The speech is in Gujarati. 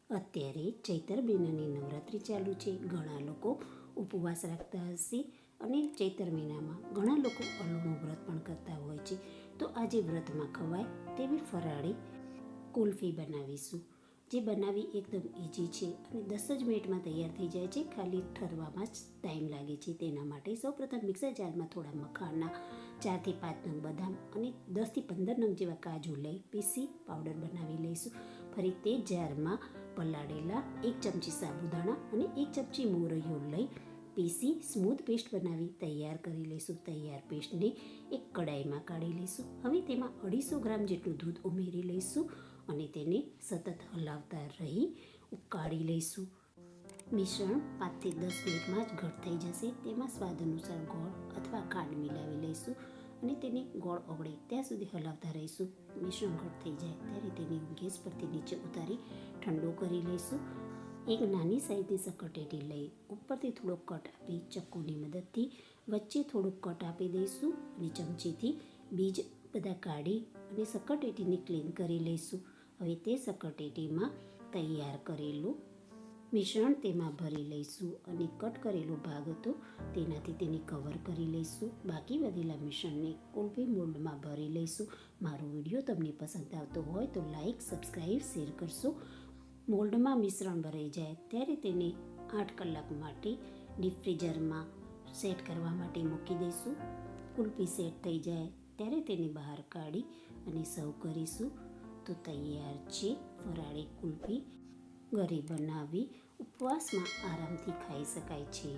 અત્યારે ચૈત્ર મહિનાની નવરાત્રિ ચાલુ છે. ઘણા લોકો ઉપવાસ રાખતા હશે અને ચૈત્ર મહિનામાં ઘણા લોકો અલોનું વ્રત પણ કરતા હોય છે. તો આજે વ્રતમાં ખવાય તેવી ફરાળી કુલ્ફી બનાવીશું, જે બનાવવી એકદમ ઇઝી છે અને 10 જ મિનિટમાં તૈયાર થઈ જાય છે. ખાલી ઠરવામાં જ ટાઈમ લાગે છે. તેના માટે સૌપ્રથમ મિક્સર જારમાં થોડા મખાના, 4 થી 5 નંગ બદામ અને 10 થી 15 નંગ જેવા કાજુ લઈ પીસી પાવડર બનાવી લઈશું. ફરી તે જારમાં પલાળેલા 1 ચમચી સાબુદાણા અને 1 ચમચી મોરૈયો લઈ પીસી સ્મૂથ પેસ્ટ બનાવી તૈયાર કરી લઈશું. તૈયાર પેસ્ટને એક કડાઈમાં કાઢી લઈશું. હવે તેમાં 250 ગ્રામ જેટલું દૂધ ઉમેરી લઈશું અને તેને સતત હલાવતા રહી ઉકાળી લઈશું. મિશ્રણ 5 થી 10 મિનિટમાં જ ઘટ થઈ જશે. તેમાં સ્વાદ અનુસાર ગોળ અથવા ખાંડ મિલાવી લઈશું અને તેને ગોળ ઓગળે ત્યાં સુધી હલાવતા રહીશું. મિશ્રણ ઘટ થઈ જાય ત્યારે તેને ગેસ પરથી નીચે ઉતારી ઠંડો કરી લઈશું. એક નાની સાઈઝની સકરટેટી લઈ ઉપરથી થોડો કટ આપી ચક્કુની મદદથી વચ્ચે થોડુંક કટ આપી દઈશું અને ચમચીથી બીજ બધા કાઢી અને સકરટેટીને ક્લીન કરી લઈશું. હવે તે સકરટેટીમાં તૈયાર કરેલું મિશ્રણ તેમાં ભરી લઈશું અને કટ કરેલો ભાગ હતો તેનાથી તેને કવર કરી લઈશું. બાકી વધેલા મિશ્રણને કુલ્ફી મોલ્ડમાં ભરી લઈશું. મારો વિડીયો તમને પસંદ આવતો હોય તો લાઈક, સબસ્ક્રાઈબ, શેર કરશો. મોલ્ડમાં મિશ્રણ ભરાઈ જાય ત્યારે તેને 8 કલાક માટે ડીપ ફ્રીઝરમાં સેટ કરવા માટે મૂકી દઈશું. કુલ્ફી સેટ થઈ જાય ત્યારે તેને બહાર કાઢી અને સર્વ કરીશું. તો તૈયાર છે ફરાળી કુલ્ફી. ઘરે બનાવી ઉપવાસમાં આરામથી ખાઈ શકાય છે.